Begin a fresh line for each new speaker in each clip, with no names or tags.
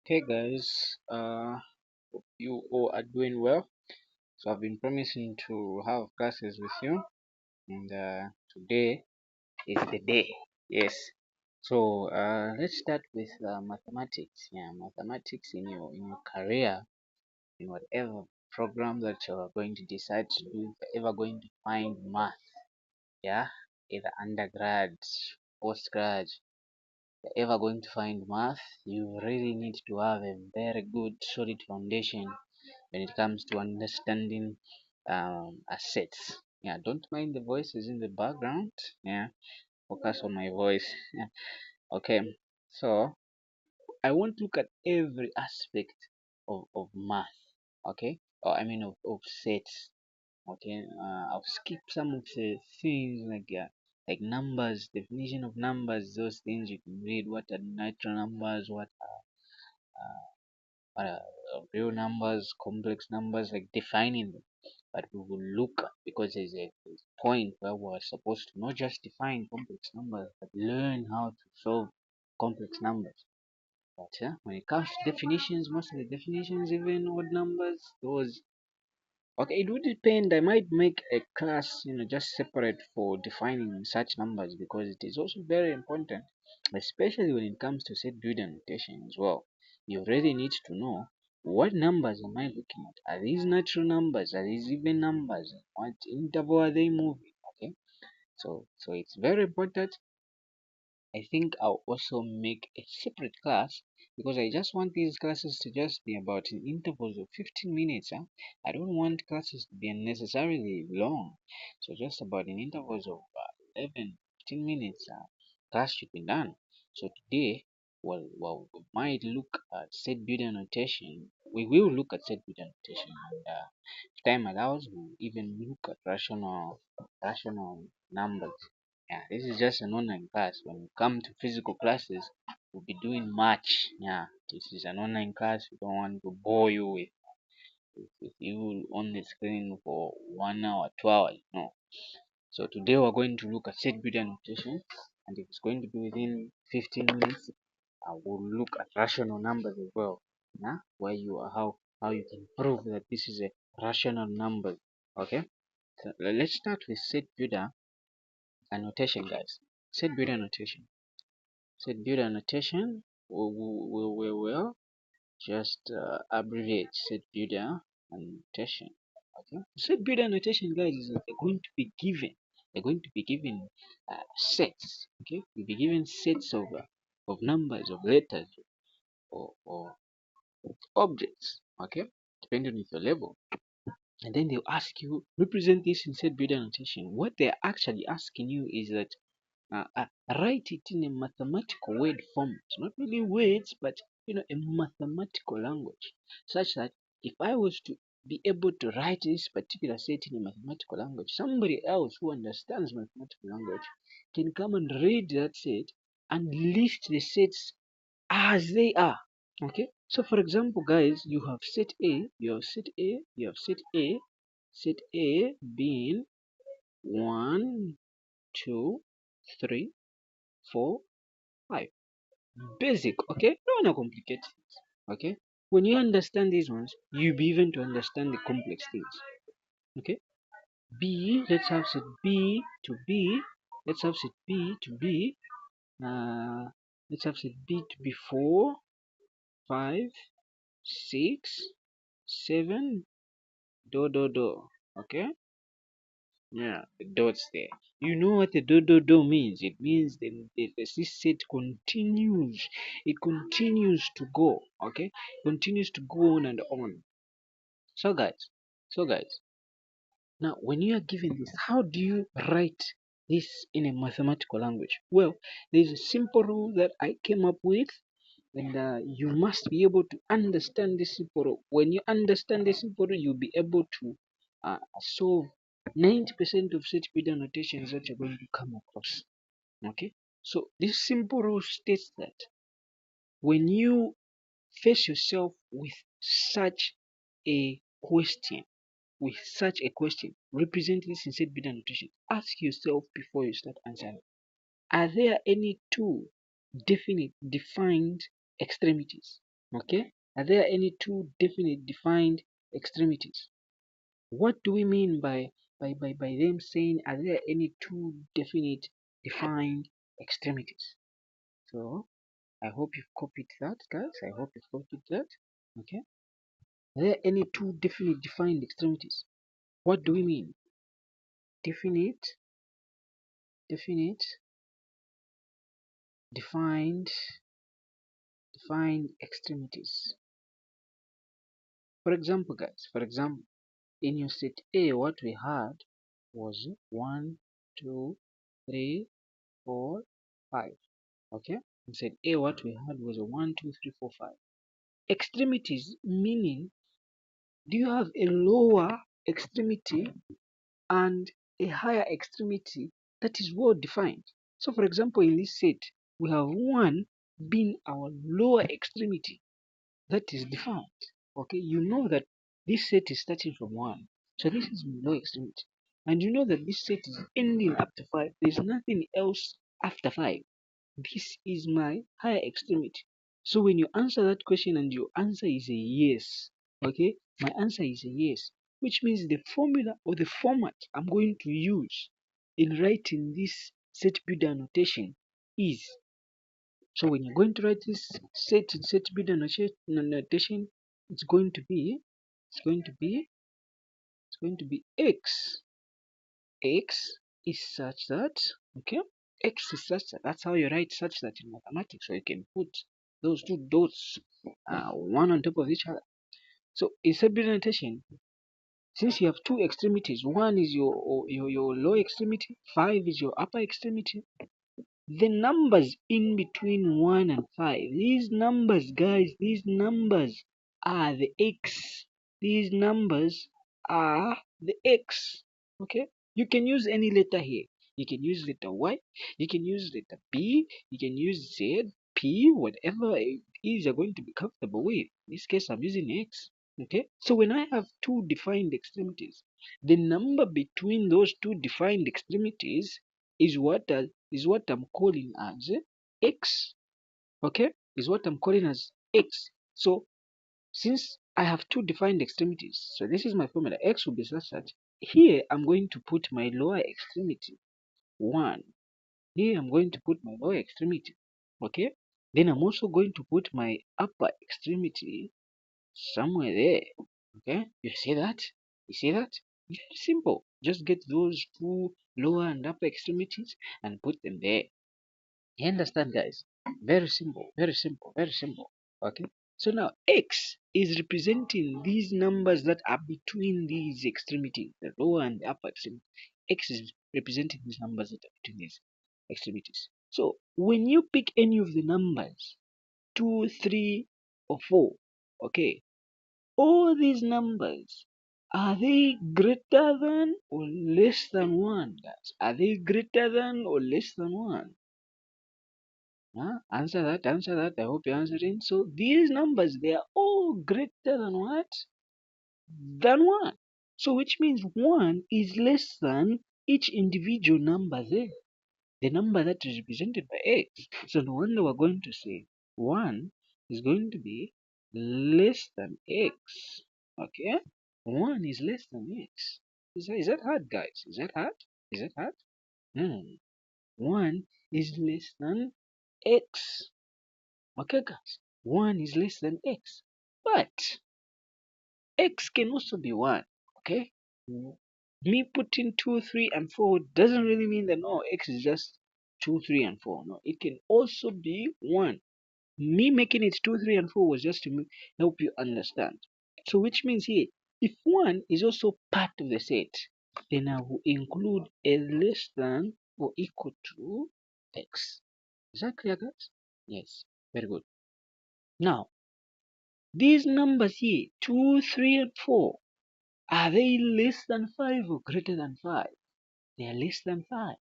Hey guys, hope you all are doing well. So I've been promising to have classes with you, and today is the day. Yes. So let's start with mathematics. Yeah, mathematics in your career, in whatever program that you are going to decide to do. If you're ever going to find math, yeah, either undergrad, postgrad, ever going to find math, you really need to have a very good solid foundation when it comes to understanding assets. Yeah, don't mind the voices in the background. Yeah, focus on my voice. Yeah. Okay, so I want to look at every aspect of math. Okay, or I mean of sets. Okay, I'll skip some of the things like numbers, definition of numbers, those things you can read. What are natural numbers? What are real numbers, complex numbers, like defining them. But we will look because there's a point where we're supposed to not just define complex numbers, but learn how to solve complex numbers. But when it comes to definitions, most of the definitions, even odd numbers, those okay, it would depend. I might make a class, just separate for defining such numbers because it is also very important, especially when it comes to set builder notation as well. You really need to know what numbers am I looking at? Are these natural numbers? Are these even numbers? What interval are they moving? Okay, so it's very important. I think I'll also make a separate class because I just want these classes to just be about in intervals of 15 minutes. Huh? I don't want classes to be unnecessarily long. So just about in intervals of 11, 15 minutes, class should be done. So today, well, we might look at set builder notation. We will look at set builder notation, and if time allows, we'll even look at rational numbers. Yeah, this is just an online class. When you come to physical classes, we'll be doing much. Yeah, this is an online class. We don't want to bore you with you on the screen for 1 hour, 2 hours. No. So today we're going to look at set builder notation, and if it's going to be within 15 minutes, I will look at rational numbers as well. Yeah, where you are how you can prove that this is a rational number. Okay. So let's start with set builder annotation, guys. Set builder annotation. Set builder annotation will just abbreviate set builder annotation. Okay. Set builder annotation, guys, is that they're going to be given sets. Okay. You'll be given sets of numbers, of letters, or objects. Okay. Depending on your level. And then they'll ask you represent this in set builder annotation. What they're actually asking you is that write it in a mathematical word format, not really words, but a mathematical language, such that if I was to be able to write this particular set in a mathematical language, somebody else who understands mathematical language can come and read that set and list the sets as they are. Okay, so for example, guys, you have set A, you have set A, you have set A being 1, 2, 3, 4, 5. Basic, okay? Don't wanna complicate things, okay? When you understand these ones, you'll be even to understand the complex things, okay? B, let's have set B to B. Let's have set B to B. Uh, let's have set B to be 4, 5, 6, 7, do. Okay? Yeah, the dots there. You know what the do means? It means the this set continues. It continues to go. Okay, continues to go on and on. So guys, so guys, now when you are given this, how do you write this in a mathematical language? Well, there's a simple rule that I came up with, and you must be able to understand this simple rule. When you understand this simple rule, you'll be able to solve 90% of such builder notations that you're going to come across. Okay, so this simple rule states that when you face yourself with such a question, represent this in set builder notation, ask yourself before you start answering, are there any two definite defined extremities? Okay? Are there any two definite defined extremities? What do we mean by them saying are there any two definite defined extremities? So I hope you've copied that, guys. I hope you've copied that. Okay? Are there any two definite defined extremities? What do we mean? Definite, definite, defined, defined extremities. For example, guys, for example, in your set A, what we had was 1, 2, 3, 4, 5. Okay? In set A, what we had was a 1, 2, 3, 4, 5. Extremities meaning, do you have a lower extremity and a higher extremity that is well defined? So, for example, in this set, we have 1 being our lower extremity that is defined. Okay, you know that this set is starting from 1, so this is low extremity, and you know that this set is ending after 5. There's nothing else after 5. This is my higher extremity. So when you answer that question and your answer is a yes, okay, my answer is a yes, which means the formula or the format I'm going to use in writing this set builder notation is, so when you're going to write this set builder notation, it's going to be it's going to be it's going to be x. X is such that, okay, x is such that, that's how you write such that in mathematics. So you can put those two dots one on top of each other. So in set builder notation, since you have two extremities, one is your lower extremity, 5 is your upper extremity. The numbers in between 1 and 5, these numbers, guys, these numbers are the x. These numbers are the x. Okay? You can use any letter here. You can use letter Y, you can use letter B, you can use Z, P, whatever it is you're going to be comfortable with. In this case, I'm using X. Okay? So when I have two defined extremities, the number between those two defined extremities is what I'm calling as x. Okay, is what I'm calling as x. So since I have two defined extremities, so this is my formula. X will be such that here I'm going to put my lower extremity 1. Here I'm going to put my lower extremity. Okay, then I'm also going to put my upper extremity somewhere there. Okay, you see that? You see that? Very simple. Just get those two lower and upper extremities and put them there. You understand, guys? Very simple, very simple, very simple. Okay. So now x is representing these numbers that are between these extremities, the lower and the upper extremity. X is representing these numbers that are between these extremities. So when you pick any of the numbers, 2, 3, or 4, okay, all these numbers, are they greater than or less than 1, guys? Are they greater than or less than 1? Answer that, answer that. I hope you're answering. So these numbers, they are all greater than what? Than 1. So which means 1 is less than each individual number there. The number that is represented by x. So no wonder we're going to say 1 is going to be less than x. Okay? 1 is less than x. Is that hard, guys? Is that hard? Is that hard? No. 1 is less than x. Okay, guys, 1 is less than x. But x can also be 1. Okay? Me putting 2, 3, and 4 doesn't really mean that no, x is just 2, 3, and 4. No, it can also be 1. Me making it 2, 3, and 4 was just to help you understand. So, which means here, if 1 is also part of the set, then I will include a less than or equal to x. Is that clear, guys? Yes. Very good. Now, these numbers here, 2, 3, and 4, are they less than 5 or greater than 5? They are less than 5.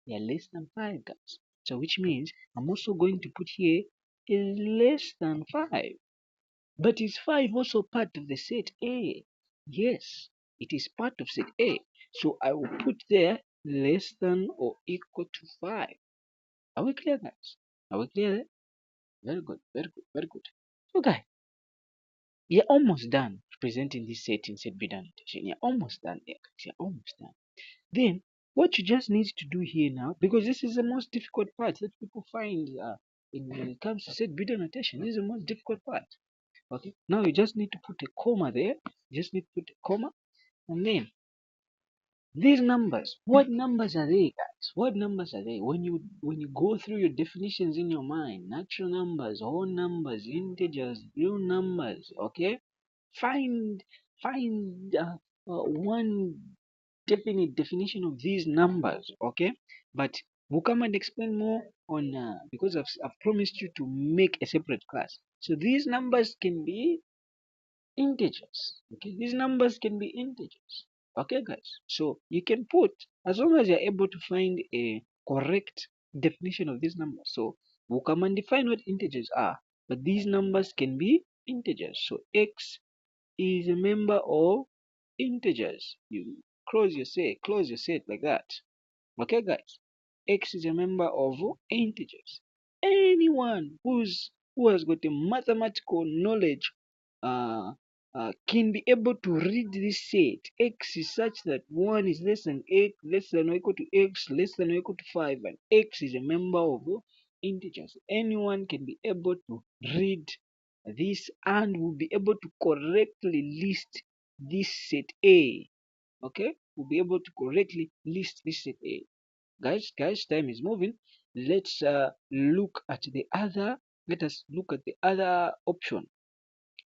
They are less than 5, guys. So which means I'm also going to put here is less than 5. But is 5 also part of the set A? Yes, it is part of set A. So I will put there less than or equal to 5. Are we clear, guys? Are we clear? Very good, very good, very good. Okay. You're almost done presenting this set in set beta notation. You're almost done there, guys. You're almost done. Then what you just need to do here now, because this is the most difficult part that people find when it comes to set beta notation, this is the most difficult part. Okay, now you just need to put a comma there. You just need to put a comma, and then these numbers, what numbers are they, guys? What numbers are they? When you go through your definitions in your mind, natural numbers, whole numbers, integers, real numbers, okay? Find one definite definition of these numbers, okay? But we'll come and explain more on because I've promised you to make a separate class. So these numbers can be integers. Okay, these numbers can be integers. Okay, guys. So you can put, as long as you're able to find a correct definition of these numbers. So we'll come and define what integers are. But these numbers can be integers. So x is a member of integers. You close your set like that. Okay, guys. X is a member of integers. Anyone who has got a mathematical knowledge uh, can be able to read this set. X is such that 1 is less than 8, less than or equal to x, less than or equal to 5, and x is a member of integers. Anyone can be able to read this and will be able to correctly list this set A. Okay, we'll be able to correctly list this set A. Guys, time is moving. Let's look at the other. Let us look at the other option.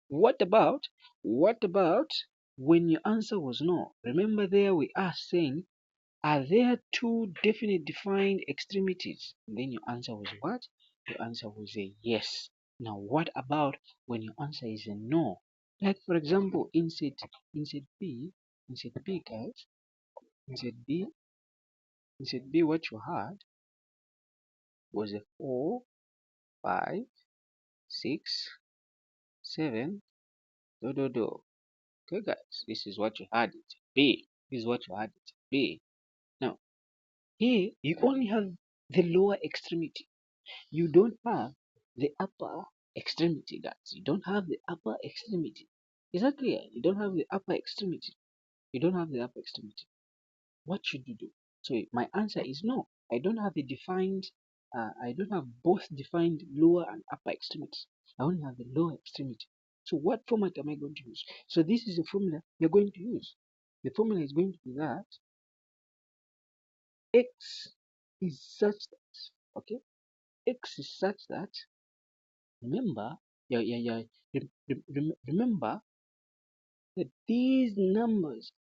What about when your answer was no? Remember there we are saying, are there two definite defined extremities? And then your answer was what? Your answer was a yes. Now what about when your answer is a no? Like for example, in set B, guys, in set B, what you had was a 4, 5, 6, 7, do. Okay, guys, this is what you had in set B. This is what you had in set B. Now, here you only have the lower extremity. You don't have the upper extremity, guys. You don't have the upper extremity. Is that clear? You don't have the upper extremity. You don't have the upper extremity. What should you do? So my answer is no. I don't have a defined, I don't have both defined lower and upper extremities. I only have the lower extremity. So what format am I going to use? So this is the formula you're going to use. The formula is going to be that x is such that, okay, x is such that, remember, remember that these numbers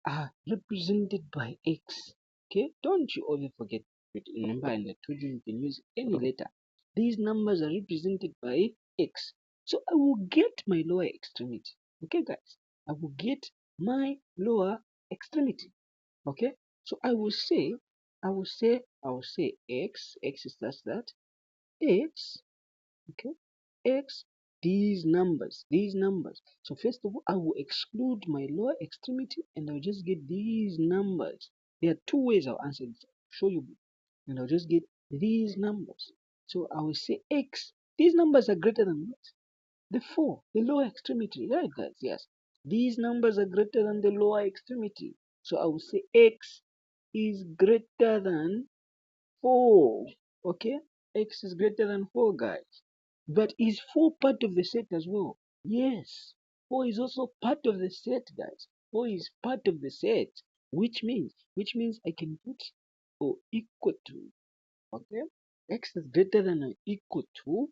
are represented by x. Okay, don't you ever forget it. Remember, and I told you you can use any letter. These numbers are represented by x. So I will get my lower extremity. Okay, guys, I will get my lower extremity. Okay, so I will say x is such that x, okay, x, these numbers. So first of all, I will exclude my lower extremity and I'll just get these numbers. There are two ways I'll answer this. I'll show you, and I'll just get these numbers. So I will say x, these numbers are greater than what? The 4, the lower extremity, right, guys? Yes, these numbers are greater than the lower extremity. So I will say x is greater than 4. Okay, x is greater than 4, guys. But is 4 part of the set as well? Yes, 4 is also part of the set, guys. 4 is part of the set, which means I can put or equal to, okay, x is greater than or equal to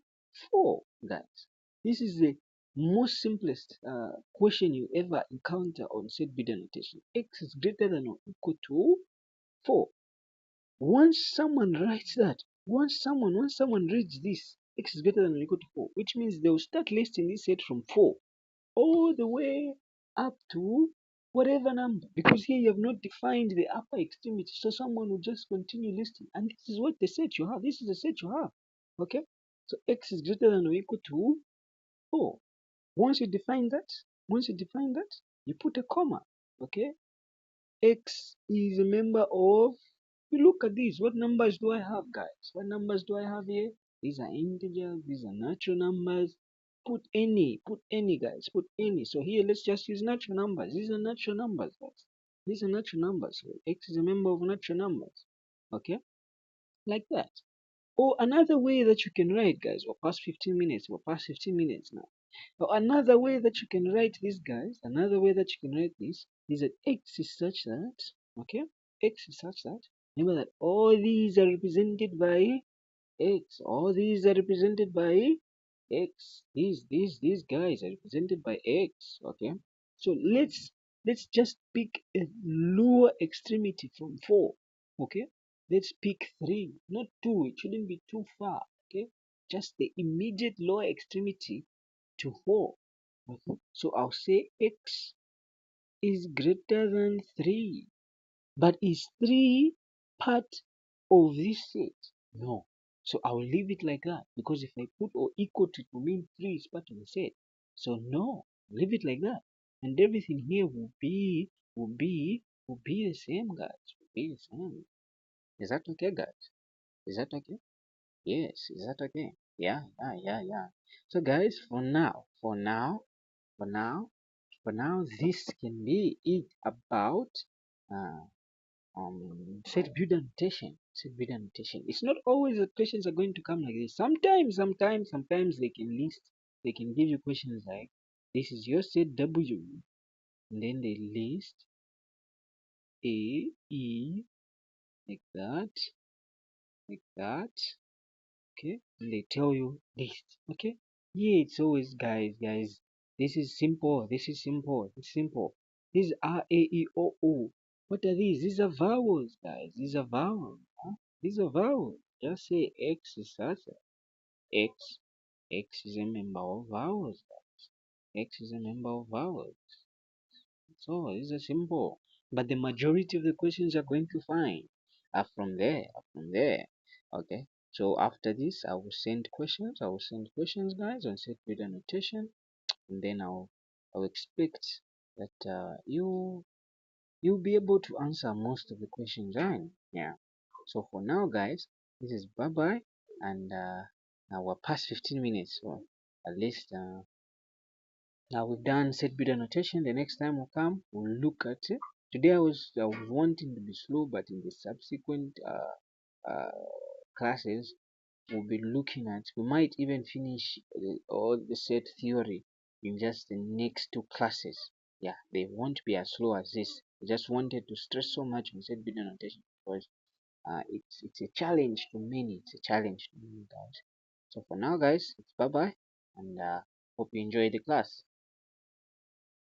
4, guys. This is the most simplest question you ever encounter on set beta notation. X is greater than or equal to 4. Once someone writes that, once someone reads this, x is greater than or equal to 4, which means they will start listing this set from 4 all the way up to whatever number, because here you have not defined the upper extremity. So someone will just continue listing, and this is what the set you have. This is the set you have. Okay, so x is greater than or equal to 4. Once you define that, you put a comma. Okay, x is a member of, you look at these. What numbers do I have, guys? What numbers do I have here? These are integers. These are natural numbers.
put any guys, put any. So here let's just use natural numbers. These are natural numbers, guys. These are natural numbers. So x is a member of natural numbers. Okay, like that. Or another way that you can write, guys, we're past 15 minutes, we're past 15 minutes now. Or another way that you can write this, guys, another way that you can write this is that x is such that, okay, x is such that, remember that all these are represented by x. All these are represented by x. These guys are represented by x. Okay. So let's just pick a lower extremity from 4. Okay. Let's pick 3, not 2. It shouldn't be too far. Okay. Just the immediate lower extremity to 4. Okay. So I'll say x is greater than 3. But is 3 part of this set? No. So I will leave it like that, because if I put or equal to, it will mean 3 is part of the set. So no, leave it like that. And everything here will be the same, guys. Will be the same. Is that okay, guys? Is that okay? Yes, is that okay? Yeah. So guys, for now, this can be it about uh, set build annotation. Set build annotation. It's not always that questions are going to come like this. Sometimes they can give you questions like this is your set W, and then they list A, E, like that, like that. Okay, and they tell you list. Okay, yeah, it's always guys. This is simple. This is simple. It's simple. These are A, E, O, O. What are these? These are vowels, guys. These are vowels. Huh? These are vowels. Just say X is such a X. X is a member of vowels, guys. X is a member of vowels. So these are simple. But the majority of the questions you're going to find are from there. Okay. So after this, I will send questions. Guys, on set with annotation, and then I'll expect that you'll be able to answer most of the questions. Right? Yeah. So for now, guys, this is bye bye, and now we're past 15 minutes. So at least now we've done set bit annotation. The next time we'll come, we'll look at it. Today I was wanting to be slow, but in the subsequent classes we'll be looking at. We might even finish all the set theory in just the next 2 classes. Yeah, they won't be as slow as this. I just wanted to stress so much on set bit annotation because it's a challenge to many. It's a challenge to many, guys. So for now, guys, it's bye bye, and hope you enjoy the class.